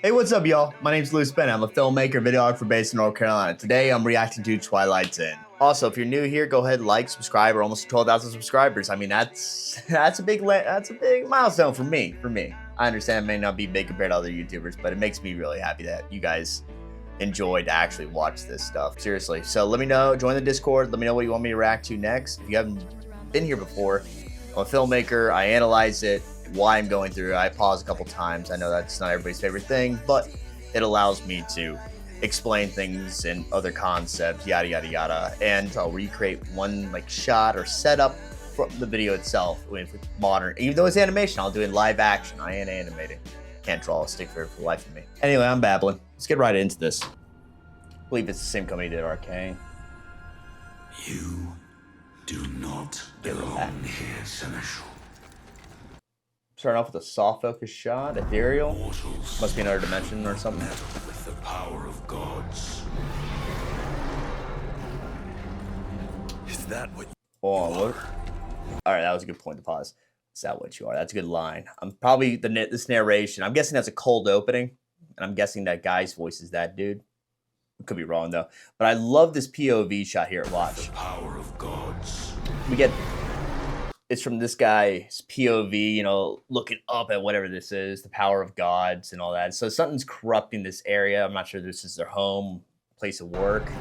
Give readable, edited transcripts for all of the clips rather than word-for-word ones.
Hey, what's up, y'all? My name's Luis Ben. I'm a filmmaker, videographer based in North Carolina. Today, I'm reacting to Twilight's End. Also, if you're new here, go ahead, like, subscribe. We're almost 12,000 subscribers. I mean, that's a big milestone for me. I understand it may not be big compared to other YouTubers, but it makes me really happy that you guys enjoyed to actually watch this stuff. Seriously. So let me know. Join the Discord. Let me know what you want me to react to next. If you haven't been here before, I'm a filmmaker. I analyze it. Why I'm going through it. I pause a couple times. I know that's not everybody's favorite thing, but it allows me to explain things and other concepts, yada yada yada, and I'll recreate one like shot or setup from the video itself with modern. Even though it's animation, I'll do it in live action. I ain't animating. Can't draw a stick figure for the life of me. Anyway, I'm babbling. Let's get right into this. I believe it's the same company that did Arcane. You do not belong here, Seneschal. Starting off with a soft focus shot, ethereal. Mortals must be another dimension or something. with the power of gods. Is that what you look. All right, that was a good point to pause. Is that what you are? That's a good line. I'm probably this narration. I'm guessing that's a cold opening, and I'm guessing that guy's voice is that dude. Could be wrong though. But I love this POV shot here. Watch. The power of gods. We get. It's from this guy's POV, you know, looking up at whatever this is, the power of gods and all that. So something's corrupting this area. I'm not sure this is their home, place of work.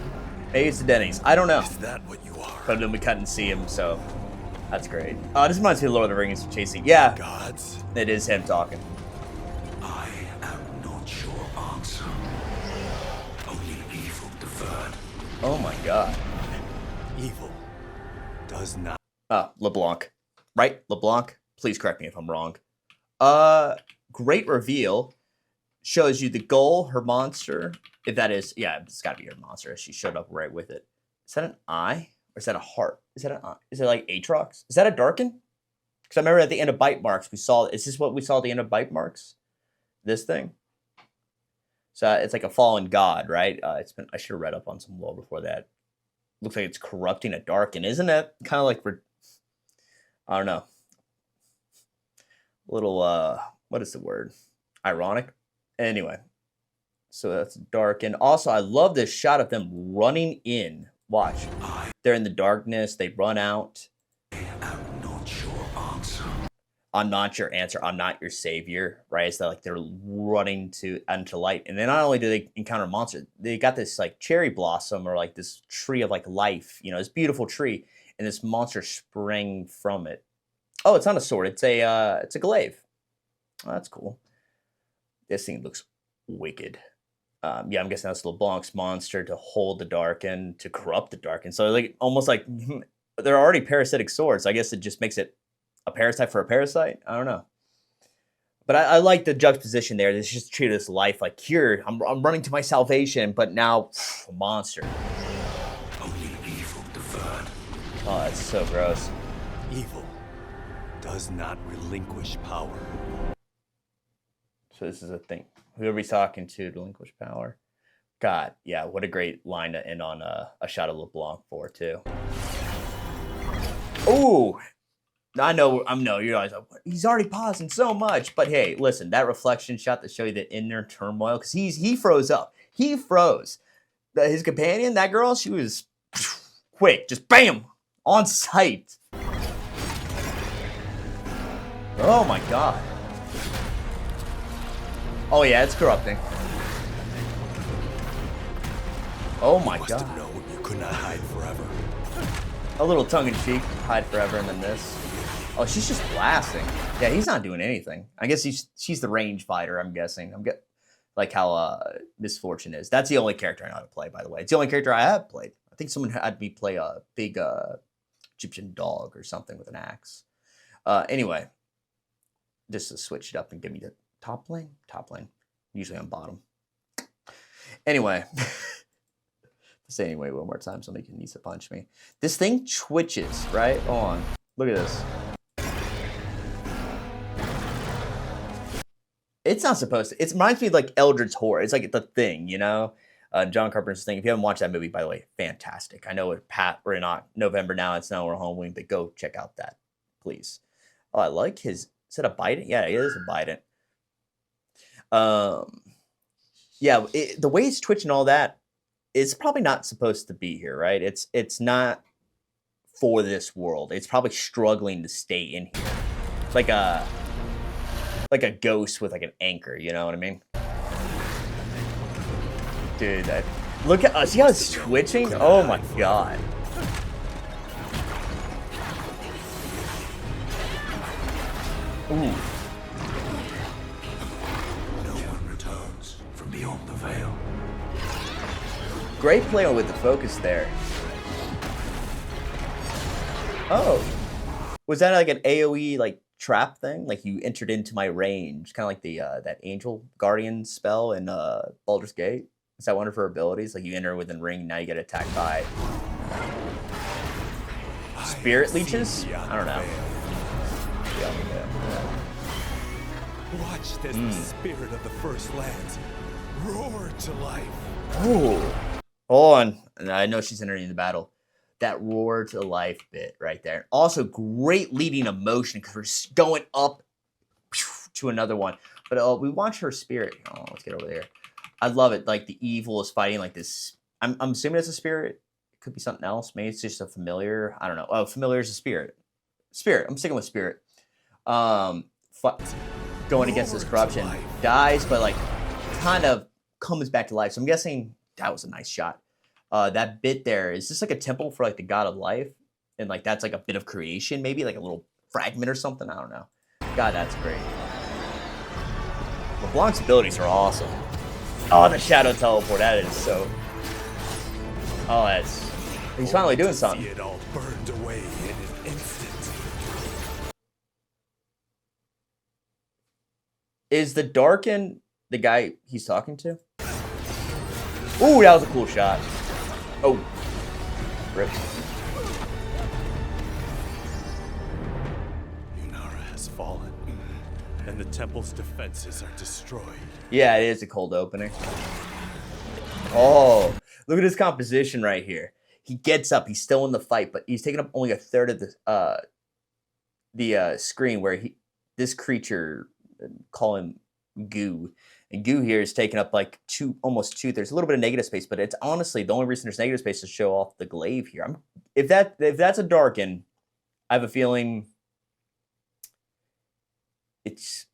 Maybe it's the Denny's. I don't know. Is that what you are? But then we cut and see him, so that's great. This reminds me of Lord of the Rings chasing. Yeah, Gods. it is him talking. I am not your answer. Only evil deferred. Oh my god. Evil does not. LeBlanc. Right? LeBlanc? Please correct me if I'm wrong. Great reveal. Shows you the goal, her monster. If that is, yeah, it's gotta be her monster. She showed up right with it. Is that an eye? Or is that a heart? Is that an eye? Is it like Aatrox? Is that a Darken? Because I remember at the end of Bite Marks, we saw, is this what we saw at the end of Bite Marks? This thing? So it's like a fallen god, right? I should have read up on some lore before that. Looks like it's corrupting a Darken. Isn't it kind of like, I don't know. A little, what is the word? Ironic? Anyway. So that's dark. And also, I love this shot of them running in. Watch. They're in the darkness. They run out. I am not your answer. I'm not your answer. I'm not your savior. Right? It's like they're running into light. And then not only do they encounter monsters, they got this like cherry blossom or like this tree of like life. You know, this beautiful tree. And this monster sprang from it. Oh, it's not a sword. It's a glaive. Oh, that's cool. This thing looks wicked. Yeah, I'm guessing that's LeBlanc's monster to hold the Darken, to corrupt the Darken. So like almost like they're already parasitic swords. I guess it just makes it a parasite for a parasite. I don't know. But I like the juxtaposition there. This just treated as life like here. I'm running to my salvation, but now a monster. Oh, that's so gross. Evil does not relinquish power. So this is a thing. Whoever he's talking to, relinquish power. God, yeah, what a great line to end on a shot of LeBlanc for, too. Ooh! I know, you're always like, he's already pausing so much. But hey, listen, that reflection shot to show you the inner turmoil, because he froze up. He froze. His companion, that girl, she was quick, just bam! On sight. Oh my god. Oh yeah, it's corrupting. Oh my god. You could not hide forever. A little tongue-in-cheek, hide forever, and then this. Oh, she's just blasting. Yeah, he's not doing anything. I guess she's the range fighter, I'm guessing. Like how Misfortune is. That's the only character I know how to play, by the way. It's the only character I have played. I think someone had me play a big Egyptian dog or something with an axe. Anyway, just to switch it up and give me the top lane. Usually on bottom. Anyway, say anyway one more time. Somebody needs to punch me. This thing twitches, right? Hold on. Look at this. It's not supposed to. It reminds me of like Eldritch Horror. It's like the Thing, you know? John Carpenter's Thing. If you haven't watched that movie, by the way, fantastic. I know we're in November now. It's now we're Halloween, but go check out that, please. Oh, I like his. Is it a Biden? Yeah, it is a Biden. Yeah, the way it's twitching all that, it's probably not supposed to be here, right? It's not for this world. It's probably struggling to stay in here. It's like a ghost with like an anchor, you know what I mean? Dude, look at see how it's twitching? Oh my god. Ooh. No one returns from beyond the veil. Great play with the focus there. Oh. Was that like an AoE like trap thing? Like you entered into my range, kind of like the that Angel Guardian spell in Baldur's Gate. Is that one of her abilities? Like you enter within ring, now you get attacked by spirit leeches? I don't know. Watch as the spirit of the First Lands roar to life. Oh. Hold on. And I know she's entering the battle. That roar to life bit right there. Also, great leading emotion because we're going up to another one. But we watch her spirit. Oh, let's get over there. I love it. Like the evil is fighting like this. I'm assuming it's a spirit. It could be something else. Maybe it's just a familiar. I don't know. Oh, familiar is a spirit. Spirit. I'm sticking with spirit. Going against this corruption. Dies, but like kind of comes back to life. So I'm guessing that was a nice shot. That bit there, is this like a temple for like the god of life? And like that's like a bit of creation, maybe like a little fragment or something. I don't know. God, that's great. LeBlanc's abilities are awesome. Oh, the shadow teleport, that is so. Oh, that's. He's finally doing something. See it all burned away in an instant. Is the Darken the guy he's talking to? Ooh, that was a cool shot. Oh. Rip. Yunara has fallen, and the temple's defenses are destroyed. Yeah, it is a cold opening. Oh, look at his composition right here. He gets up. He's still in the fight, but he's taking up only a third of the screen. Where this creature, call him Goo, and Goo here is taking up like almost two. There's a little bit of negative space, but it's honestly the only reason there's negative space is to show off the glaive here. If that's a Darken, I have a feeling it's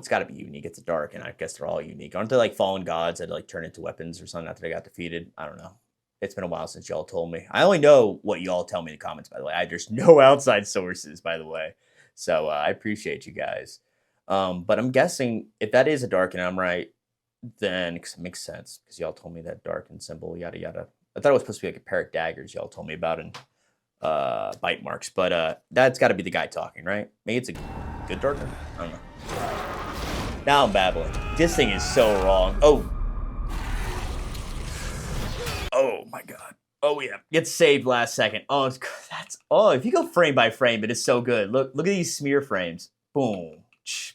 got to be unique. It's a Darken. I guess they're all unique. Aren't they like fallen gods that like turn into weapons or something after they got defeated? I don't know. It's been a while since y'all told me. I only know what y'all tell me in the comments, by the way. There's no outside sources, by the way. So I appreciate you guys. But I'm guessing if that is a Darken, I'm right, then it makes sense because y'all told me that Darken symbol, yada yada. I thought it was supposed to be like a pair of daggers y'all told me about in bite marks, but that's got to be the guy talking, right? Maybe it's a good Darken. I don't know. Now I'm babbling. This thing is so wrong. Oh my god. Oh yeah. Gets saved last second. Oh, if you go frame by frame, it is so good. Look at these smear frames. Boom.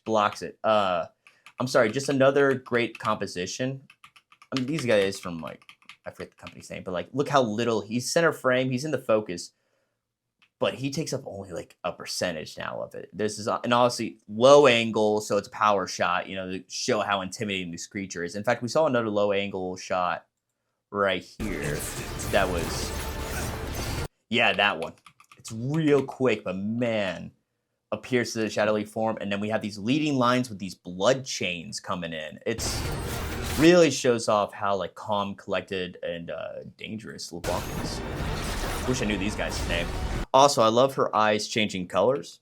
Blocks it. I'm sorry, just another great composition. I mean, these guys from like, I forget the company's name, but like look how little he's center frame, he's in the focus. But he takes up only like a percentage now of it. This is and obviously low angle, so it's a power shot, to show how intimidating this creature is. In fact, we saw another low angle shot right here. That was, yeah, that one. It's real quick, but man, appears to the shadowy form, and then we have these leading lines with these blood chains coming in. It's really shows off how like calm, collected, and dangerous LeBlanc is. Wish I knew these guys' name. Also, I love her eyes changing colors.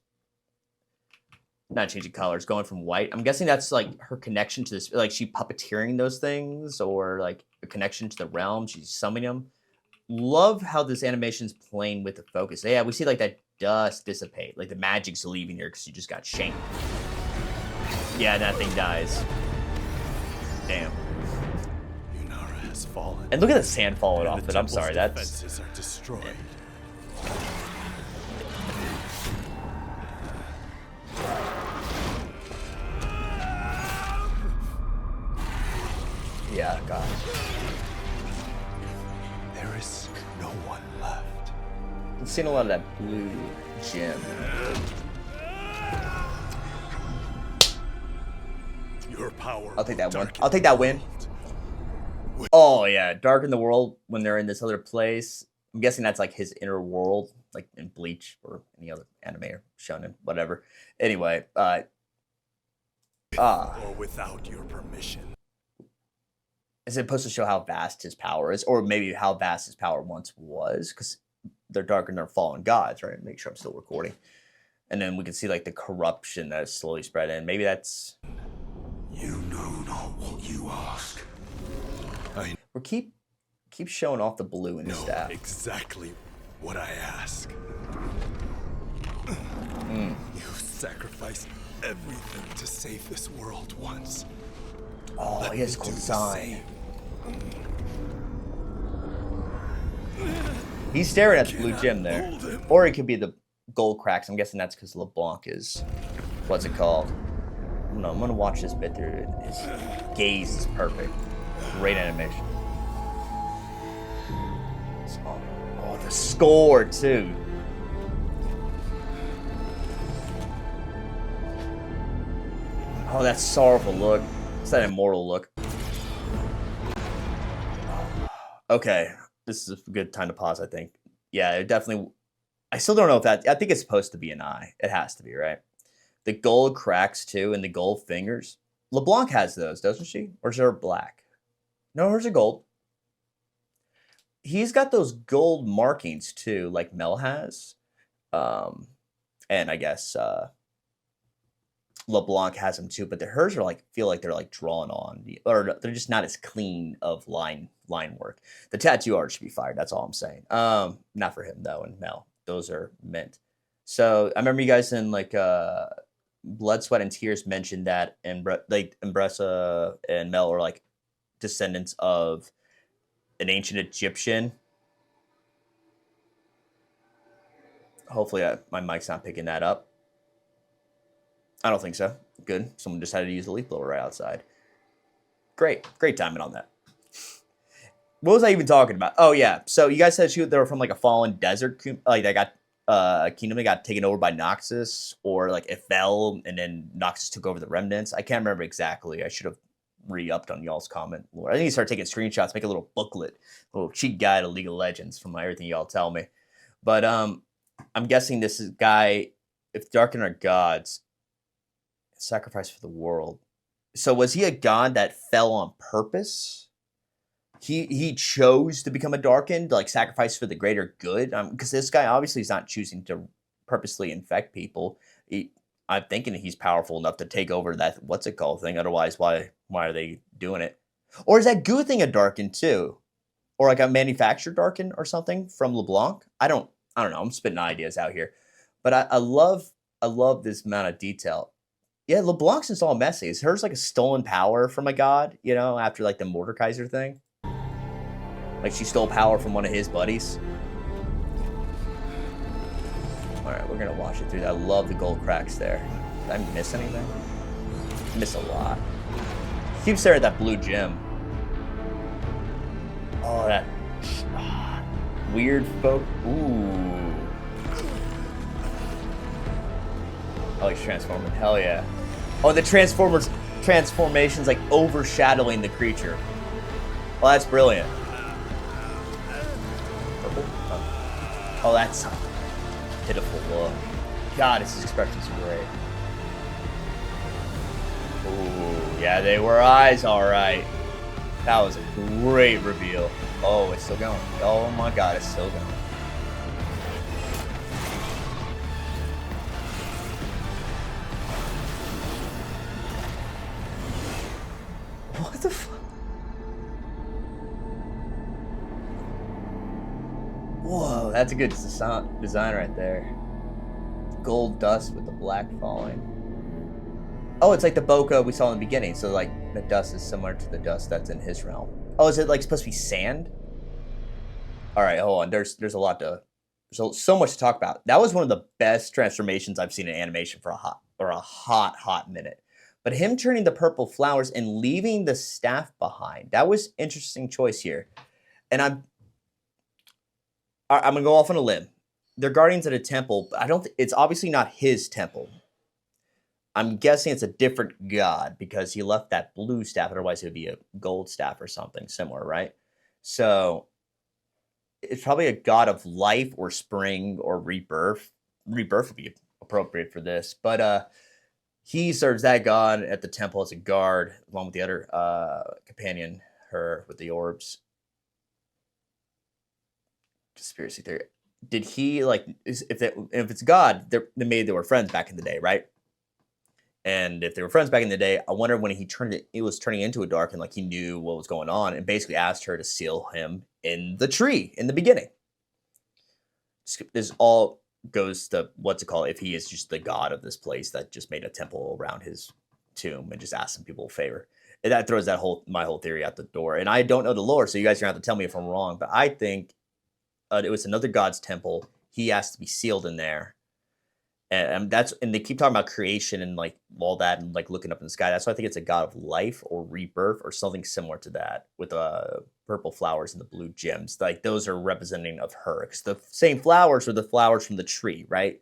Not changing colors, going from white. I'm guessing that's like her connection to this, like she puppeteering those things, or like a connection to the realm. She's summoning them. Love how this animation's playing with the focus. Yeah, we see like that dust dissipate, like the magic's leaving here because you just got shanked. Yeah, that thing dies. Damn. Fallen. And look at the sand falling off it. I'm sorry, that's. Defenses are destroyed. Yeah, God. There is no one left. I've seen a lot of that blue gem. Your power. I'll take that one. I'll take that win. Oh yeah, Darken the World when they're in this other place. I'm guessing that's like his inner world, like in Bleach or any other anime or shonen, whatever. Anyway, Or without your permission. is it supposed to show how vast his power is, or maybe how vast his power once was? Because they're dark and they're fallen gods, right? Make sure I'm still recording, and then we can see like the corruption that is slowly spread in. Maybe that's You know not what you ask. we keep showing off the blue in the staff. Exactly what I ask. You sacrificed everything to save this world once. Oh, he has cool design. He's staring at the blue gem there. Or it could be the gold cracks. I'm guessing that's because LeBlanc is, what's it called? No, I'm gonna watch this bit through. His gaze is perfect. Great animation. Oh, the score too. Oh, that sorrowful look. It's that immortal look. Okay, this is a good time to pause, I think. Yeah, it definitely... I still don't know if that... I think it's supposed to be an eye. It has to be, right? The gold cracks, too, and the gold fingers. LeBlanc has those, doesn't she? Or is her black? No, hers are gold. He's got those gold markings, too, like Mel has. And I guess... LeBlanc has them too, but hers are like feel like they're like drawn on, or they're just not as clean of line work. The tattoo art should be fired. That's all I'm saying. Not for him though, and Mel. Those are mint. So I remember you guys in like Blood, Sweat, and Tears mentioned that, and like Embressa and Mel are like descendants of an ancient Egyptian. Hopefully, my mic's not picking that up. I don't think so. Good. Someone decided to use the leaf blower right outside. Great timing on that. What was I even talking about? Oh yeah. So you guys said they were from like a fallen desert, like they got kingdom that got taken over by Noxus, or like it fell and then Noxus took over the remnants. I can't remember exactly. I should have re-upped on y'all's comment. I think you start taking screenshots, make a little booklet, a little cheat guide of League of Legends from everything y'all tell me. But I'm guessing this is guy. If Darken are gods. Sacrifice for the world. So was he a god that fell on purpose? He chose to become a darkened, like sacrifice for the greater good. Because this guy obviously is not choosing to purposely infect people. I'm thinking he's powerful enough to take over that what's it called thing. Otherwise, why are they doing it? Or is that goo thing a darkened too, or like a manufactured darkened or something from LeBlanc? I don't know. I'm spitting ideas out here, but I love this amount of detail. Yeah, LeBlanc's is all messy. Is hers like a stolen power from a god, you know, after like the Mordekaiser thing? Like she stole power from one of his buddies? Alright, we're gonna watch it through. I love the gold cracks there. Did I miss anything? I miss a lot. Keep staring at that blue gem. Oh, that weird folk. Ooh. Oh, he's transforming. Hell yeah. Oh, the transformation's like overshadowing the creature. Well, that's brilliant. Purple? Oh, that's a pitiful look. God, his expression's great. Ooh, yeah, they were eyes, all right. That was a great reveal. Oh, it's still going. Oh my God, it's still going. What the fuck? Whoa, that's a good design right there. Gold dust with the black falling. Oh, it's like the bokeh we saw in the beginning. So like the dust is similar to the dust that's in his realm. Oh, is it like supposed to be sand? All right, hold on. There's a lot to, so much to talk about. That was one of the best transformations I've seen in animation for a hot minute. But him turning the purple flowers and leaving the staff behind, that was interesting choice here. And I'm gonna go off on a limb. They're guardians at a temple, but it's obviously not his temple. I'm guessing it's a different god because he left that blue staff. Otherwise, it would be a gold staff or something similar, right? So it's probably a god of life or spring or rebirth. Rebirth would be appropriate for this, but he serves that god at the temple as a guard, along with the other companion, her with the orbs. Conspiracy theory. Did he like if it's God? Maybe they were friends back in the day, right? And if they were friends back in the day, I wonder when he was turning into a dark and like he knew what was going on and basically asked her to seal him in the tree in the beginning. This all goes to what's it called? If he is just the god of this place that just made a temple around his tomb and just asked some people a favor. And that throws my whole theory out the door. And I don't know the lore, so you guys are gonna have to tell me if I'm wrong. But I think it was another god's temple. He asked to be sealed in there. And they keep talking about creation and like all that and like looking up in the sky. That's why I think it's a god of life or rebirth or something similar to that with purple flowers and the blue gems. Like those are representing of her because the same flowers are the flowers from the tree, right?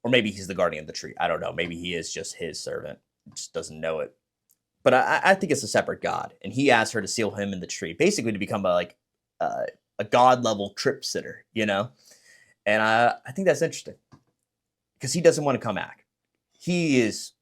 Or maybe he's the guardian of the tree. I don't know. Maybe he is just his servant. Just doesn't know it. But I think it's a separate god, and he asked her to seal him in the tree, basically to become a god level trip sitter, you know. And I think that's interesting. Because he doesn't want to come back. He is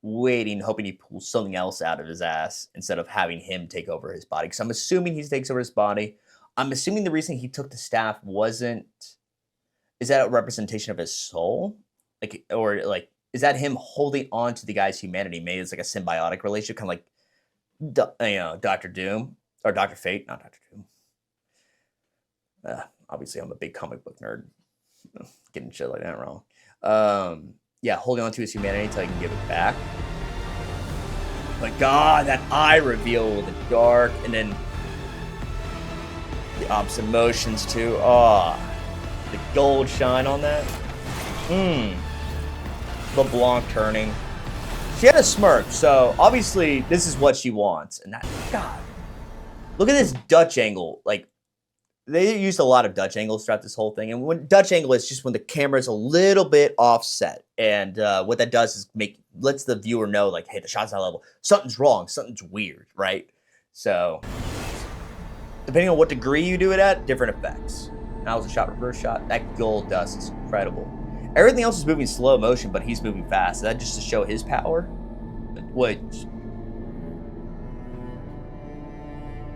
waiting, hoping he pulls something else out of his ass instead of having him take over his body. Because I'm assuming he takes over his body. I'm assuming the reason he took the staff is that a representation of his soul? Is that him holding on to the guy's humanity? Maybe it's like a symbiotic relationship, kind of like, Dr. Doom or Dr. Fate, not Dr. Doom. Obviously, I'm a big comic book nerd. Getting shit like that wrong. Holding on to his humanity until he can give it back. But God, that eye reveal with the dark, and then the opposite motions too. The gold shine on that. LeBlanc turning. She had a smirk, so obviously this is what she wants. And that, God, look at this Dutch angle. Like, they used a lot of Dutch angles throughout this whole thing. And when Dutch angle is just when the camera is a little bit offset. And what that does is lets the viewer know, like, hey, the shot's not level. Something's wrong. Something's weird, right? So, depending on what degree you do it at, different effects. Now it's a shot, reverse shot. That gold dust is incredible. Everything else is moving slow motion, but he's moving fast. Is that just to show his power? Which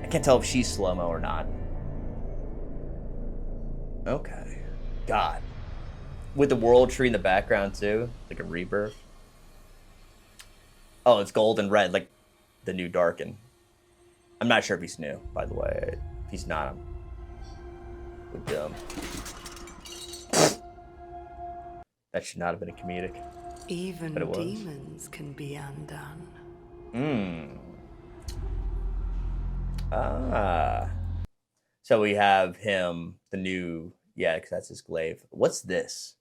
I can't tell if she's slow-mo or not. Okay. God. With the world tree in the background too, like a rebirth. Oh, it's gold and red, like the new Darken. I'm not sure if he's new, by the way. If he's not, I'm dumb. That should not have been a comedic. Even demons can be undone. So we have him, the new, because that's his glaive. What's this?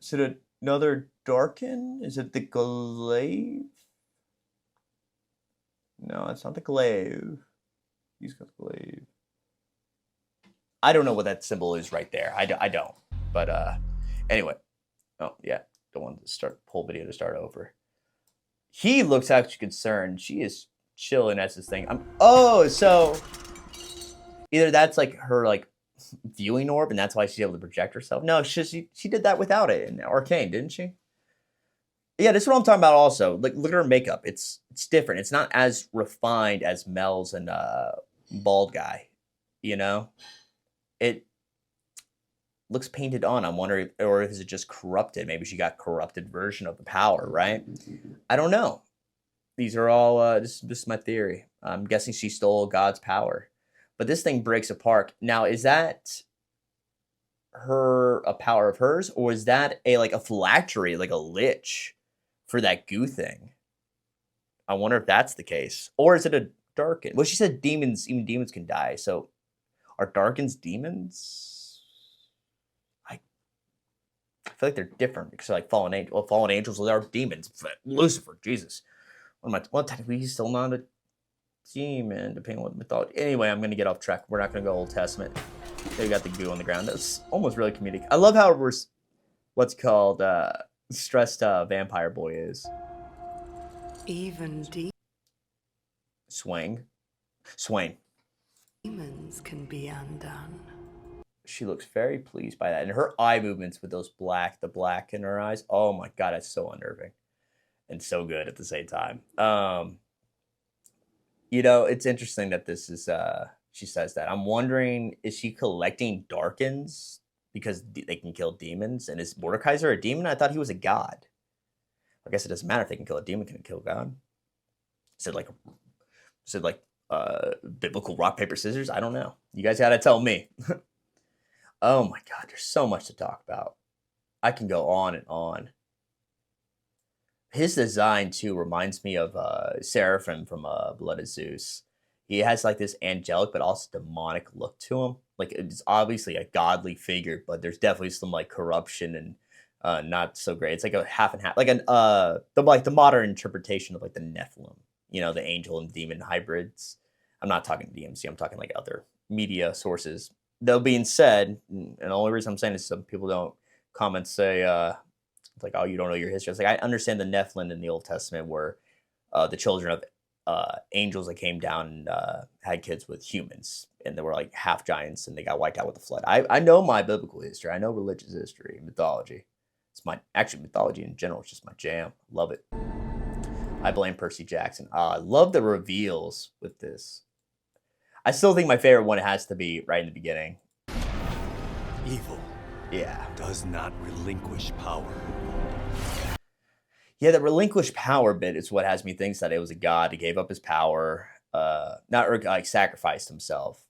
Is it another Darken? Is it the glaive? No, it's not the glaive. He's got the glaive. I don't know what that symbol is right there. I don't. But anyway. Oh, yeah. Don't want to pull video to start over. He looks actually concerned. She is chilling as this thing. So either that's like her like viewing orb and that's why she's able to project herself. No, she did that without it in Arcane, didn't she? Yeah, this is what I'm talking about also. Like, look at her makeup. It's different. It's not as refined as Mel's and Bald Guy, you know? It looks painted on. I'm wondering, or is it just corrupted? Maybe she got corrupted version of the power, right? I don't know. These are all, this is my theory. I'm guessing she stole God's power. But this thing breaks apart. Now, is that a power of hers? Or is that a phylactery, like a lich for that goo thing? I wonder if that's the case. Or is it a Darken? Well, she said demons, even demons can die. So are Darkens demons? I feel like they're different because like fallen angels, they are demons. Lucifer, Jesus. Technically he's still not a demon, depending on what mythology. Anyway, I'm gonna get off track. We're not gonna go Old Testament. They got the goo on the ground. That's almost really comedic. I love how we're what's called stressed vampire boy is. Even Swain. demons can be undone. She looks very pleased by that. And her eye movements with those the black in her eyes. Oh my God, that's so unnerving. And so good at the same time. You know, it's interesting that this is, she says that. I'm wondering, is she collecting Darkins because they can kill demons? And is Mordekaiser a demon? I thought he was a god. I guess it doesn't matter if they can kill a demon, can it kill God? Is it like biblical rock, paper, scissors? I don't know. You guys gotta tell me. Oh my God, there's so much to talk about. I can go on and on. His design too reminds me of Seraphim from Blood of Zeus. He has like this angelic but also demonic look to him. Like it's obviously a godly figure, but there's definitely some like corruption and not so great. It's like a half and half, like the modern interpretation of like the Nephilim. You know, the angel and demon hybrids. I'm not talking DMC. I'm talking like other media sources. That being said, and the only reason I'm saying is some people don't say like, oh, you don't know your history. It's like, I understand the Nephilim in the Old Testament were the children of angels that came down and had kids with humans. And they were like half giants and they got wiped out with the flood. I know my biblical history. I know religious history, mythology. It's actually mythology in general. It's just my jam. Love it. I blame Percy Jackson. I love the reveals with this. I still think my favorite one has to be right in the beginning. Evil. Yeah. Does not relinquish power. Yeah, the relinquished power bit is what has me think that it was a god. He gave up his power, not like sacrificed himself.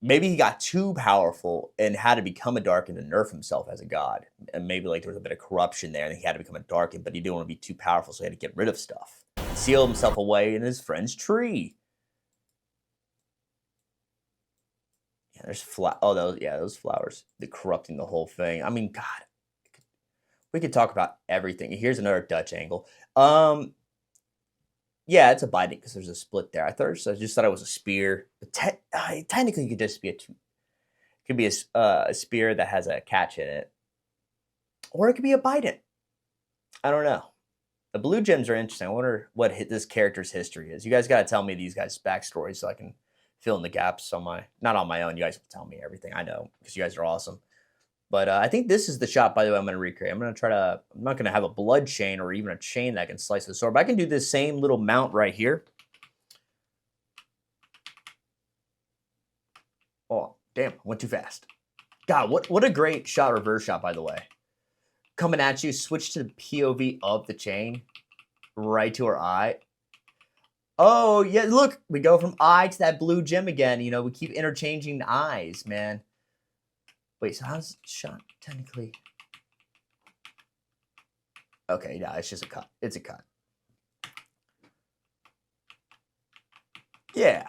Maybe he got too powerful and had to become a Darkin to nerf himself as a god. And maybe like there was a bit of corruption there and he had to become a Darkin, but he didn't want to be too powerful, so he had to get rid of stuff. Seal himself away in his friend's tree. Yeah, there's those flowers. They're corrupting the whole thing. I mean, God. We could talk about everything. Here's another Dutch angle. Yeah, it's a binding because there's a split there. I just thought it was a spear. But technically, it could just be it could be a spear that has a catch in it, or it could be a bident. I don't know. The blue gems are interesting. I wonder what this character's history is. You guys got to tell me these guys' backstories so I can fill in the gaps not on my own. You guys will tell me everything I know because you guys are awesome. But I think this is the shot, by the way, I'm going to recreate. I'm not going to have a blood chain or even a chain that can slice the sword. But I can do this same little mount right here. Oh, damn. Went too fast. God, what a great shot, reverse shot, by the way. Coming at you, switch to the POV of the chain. Right to her eye. Oh, yeah, look. We go from eye to that blue gem again. You know, we keep interchanging eyes, man. Wait, so how's it shot technically? Okay, no, it's just a cut. It's a cut. Yeah.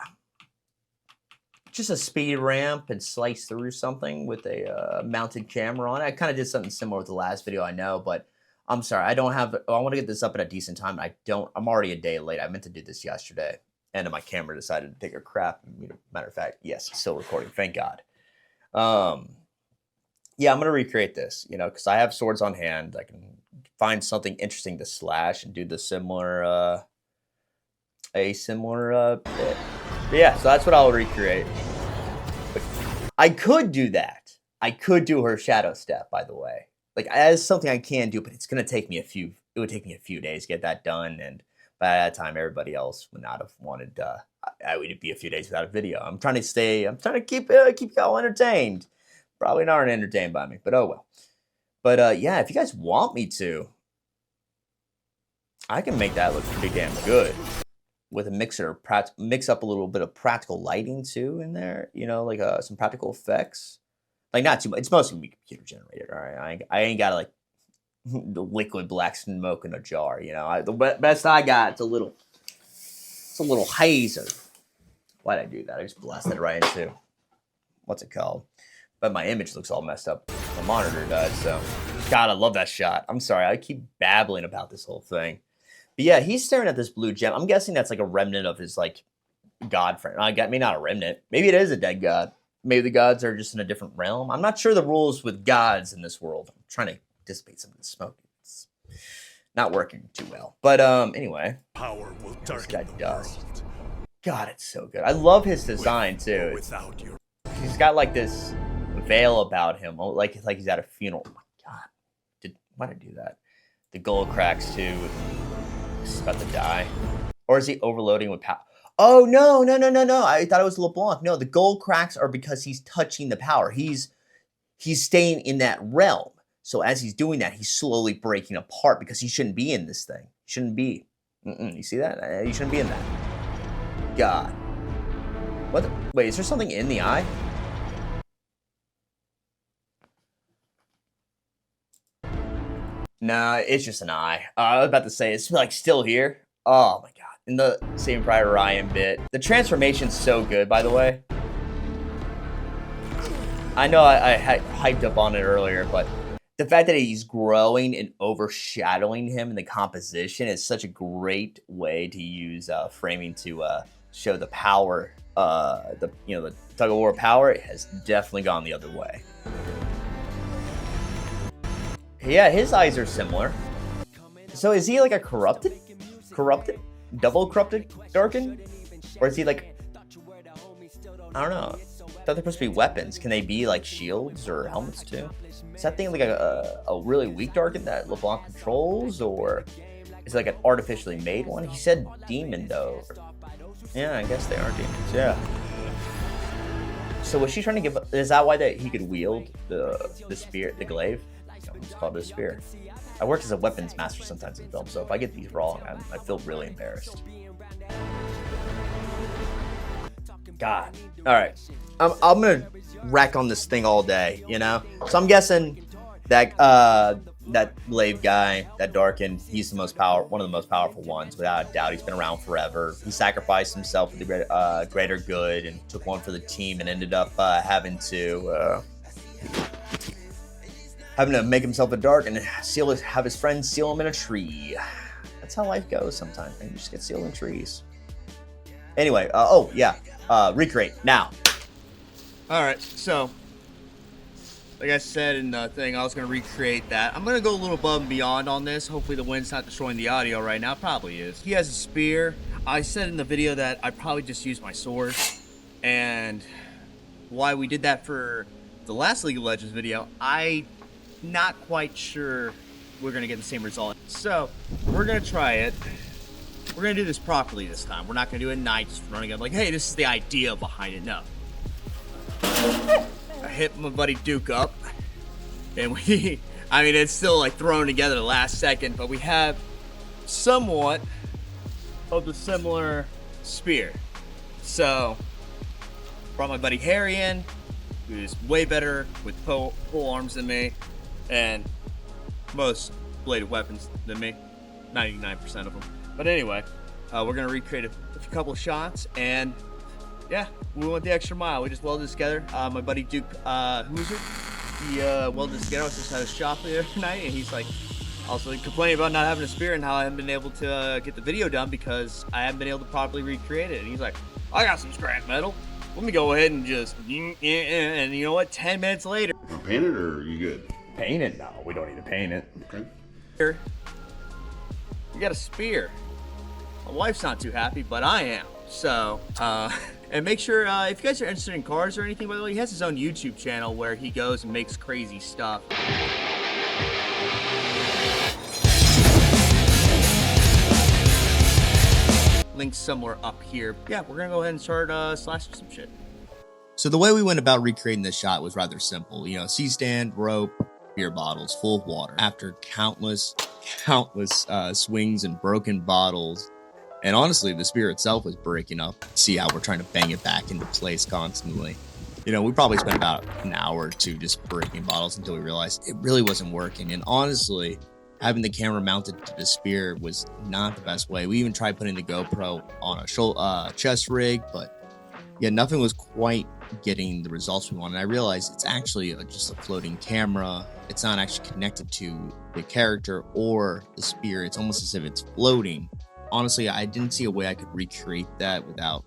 Just a speed ramp and slice through something with a mounted camera on it. I kind of did something similar with the last video, I know, but I'm sorry. I want to get this up at a decent time. I'm already a day late. I meant to do this yesterday. And my camera decided to take a crap. Matter of fact, yes, it's still recording. Thank God. Yeah, I'm going to recreate this, you know, because I have swords on hand. I can find something interesting to slash and do the similar bit. But yeah, so that's what I'll recreate. But I could do that. I could do her shadow step, by the way. Like, as something I can do, but it's going to take me it would take me a few days to get that done. And by that time, everybody else would not have wanted, I would be a few days without a video. I'm trying to keep y'all entertained. Probably not entertained by me, but oh well. But yeah, if you guys want me to, I can make that look pretty damn good with a mixer. Mix up a little bit of practical lighting too in there. You know, like some practical effects. Like not too much. It's mostly gonna be computer generated. All right, I ain't got like the liquid black smoke in a jar. You know, the best I got it's a little hazer. Why'd I do that? I just blasted it right into what's it called? But my image looks all messed up. The monitor does, so. God, I love that shot. I'm sorry, I keep babbling about this whole thing. But yeah, he's staring at this blue gem. I'm guessing that's like a remnant of his like god friend. I got maybe not a remnant. Maybe it is a dead god. Maybe the gods are just in a different realm. I'm not sure the rules with gods in this world. I'm trying to dissipate some of the smoke. It's not working too well. But anyway, Power will this guy darken the does. world. God, it's so good. I love his design too. Without your He's got like this veil about him, like he's at a funeral. Oh my God, why did I do that? The gold cracks too. He's about to die, or is he overloading with power? Oh no! I thought it was LeBlanc. No, the gold cracks are because he's touching the power. He's staying in that realm. So as he's doing that, he's slowly breaking apart because he shouldn't be in this thing. He shouldn't be. You see that? He shouldn't be in that. God. What? Wait, is there something in the eye? Nah, it's just an eye. I was about to say, it's like still here. Oh my God. In the Saving Private Ryan bit. The transformation's so good, by the way. I know I hyped up on it earlier, but the fact that he's growing and overshadowing him in the composition is such a great way to use framing to show the power. The tug of war power has definitely gone the other way. Yeah, his eyes are similar. So is he like a corrupted, double corrupted darkened, or is he like? I don't know. I thought they're supposed to be weapons. Can they be like shields or helmets too? Is that thing like a really weak darken that LeBlanc controls, or is it like an artificially made one? He said demon though. Yeah, I guess they are demons. Yeah. So was she trying to give? Is that why he could wield the spear, the glaive? It's called a spear. I work as a weapons master sometimes in film, so if I get these wrong, I feel really embarrassed. God. All right. I'm gonna rack on this thing all day, you know. So I'm guessing that that glaive guy, that Darken, he's one of the most powerful ones, without a doubt. He's been around forever. He sacrificed himself for the greater good and took one for the team, and ended up having to make himself a dark and have his friends seal him in a tree. That's how life goes sometimes, man. You just get sealed in trees. Anyway, recreate now. All right, so like I said in the thing, I was going to recreate that. I'm going to go a little above and beyond on this. Hopefully the wind's not destroying the audio right now. Probably is. He has a spear. I said in the video that I probably just used my sword. And why we did that for the last League of Legends video, I'm not quite sure we're going to get the same result. So we're going to try it. We're going to do this properly this time. We're not going to do it night, just running up like, hey, this is the idea behind it. No. I hit my buddy Duke up, and it's still like thrown together the last second, but we have somewhat of the similar spear. So, brought my buddy Harry in, who's way better with pole arms than me, and most bladed weapons than me, 99% of them. But anyway, we're gonna recreate a couple of shots, and yeah, we went the extra mile. We just welded this together. My buddy Duke, he welded this together. I was just at a shop the other night, and he's like, also complaining about not having a spear and how I haven't been able to get the video done because I haven't been able to properly recreate it. And he's like, I got some scrap metal. Let me go ahead and just, and you know what? 10 minutes later. Paint it, or are you good? Paint it? No, we don't need to paint it. Okay. Here, you got a spear. My wife's not too happy, but I am. So, and make sure, if you guys are interested in cars or anything, by the way, he has his own YouTube channel where he goes and makes crazy stuff. Links somewhere up here. Yeah, we're gonna go ahead and start slashing some shit. So the way we went about recreating this shot was rather simple. You know, C-stand, rope, beer bottles full of water. After countless swings and broken bottles, and honestly, the spear itself was breaking up. See how we're trying to bang it back into place constantly. You know, we probably spent about an hour or two just breaking bottles until we realized it really wasn't working. And honestly, having the camera mounted to the spear was not the best way. We even tried putting the GoPro on a chest rig, but yeah, nothing was quite getting the results we wanted. I realized it's actually just a floating camera. It's not actually connected to the character or the spear. It's almost as if it's floating. Honestly, I didn't see a way I could recreate that without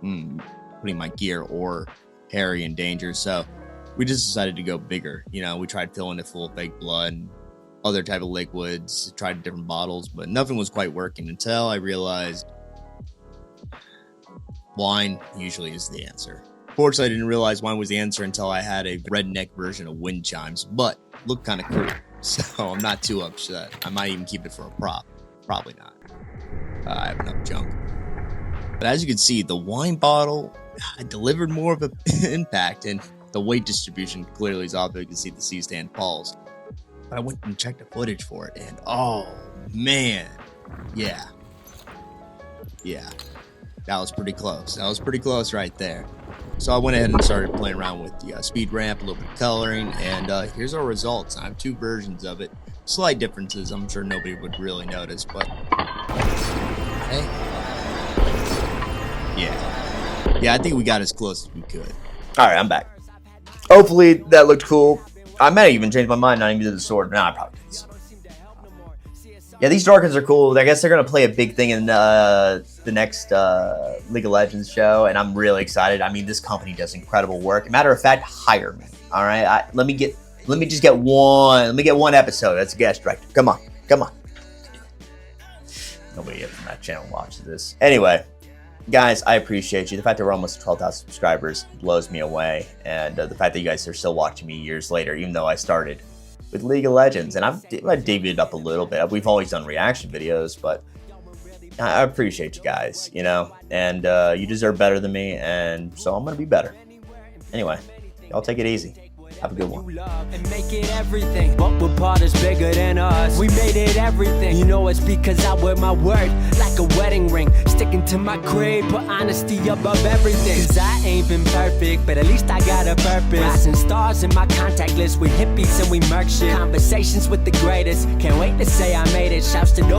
putting my gear or Harry in danger. So we just decided to go bigger. You know, we tried filling it full of fake blood and other type of liquids, tried different bottles, but nothing was quite working until I realized wine usually is the answer. Fortunately, I didn't realize wine was the answer until I had a redneck version of wind chimes, but looked kind of cool. So I'm not too upset. I might even keep it for a prop. Probably not. I have enough junk. But as you can see, the wine bottle delivered more of an impact, and the weight distribution clearly is off. You can see the C-stand falls. But I went and checked the footage for it, and oh man, yeah, that was pretty close. That was pretty close right there. So I went ahead and started playing around with the speed ramp, a little bit of coloring, and here's our results. I have two versions of it. Slight differences. I'm sure nobody would really notice, but hey, yeah, I think we got as close as we could. All right, I'm back. Hopefully that looked cool. I might have even changed my mind, not even did the sword. No, I probably did the sword. Yeah, these Darkins are cool. I guess they're going to play a big thing in the next League of Legends show, and I'm really excited. I mean, this company does incredible work. Matter of fact, hire me. All right, let me just get one episode as a guest director. Come on. Nobody from that channel watches this. Anyway, guys, I appreciate you. The fact that we're almost 12,000 subscribers blows me away, and the fact that you guys are still watching me years later, even though I started with League of Legends, and I've deviated up a little bit. We've always done reaction videos, but I appreciate you guys, you know, and you deserve better than me, and so I'm gonna be better. Anyway, y'all take it easy. Have a good one. And make it everything. But we're part is bigger than us. We made it everything. You know it's because I wear my word like a wedding ring. Sticking to my creed, put honesty above everything. Cause I ain't been perfect, but at least I got a purpose. Rising stars in my contact list with hippies and we murk shit. Conversations with the greatest. Can't wait to say I made it. Shouts to those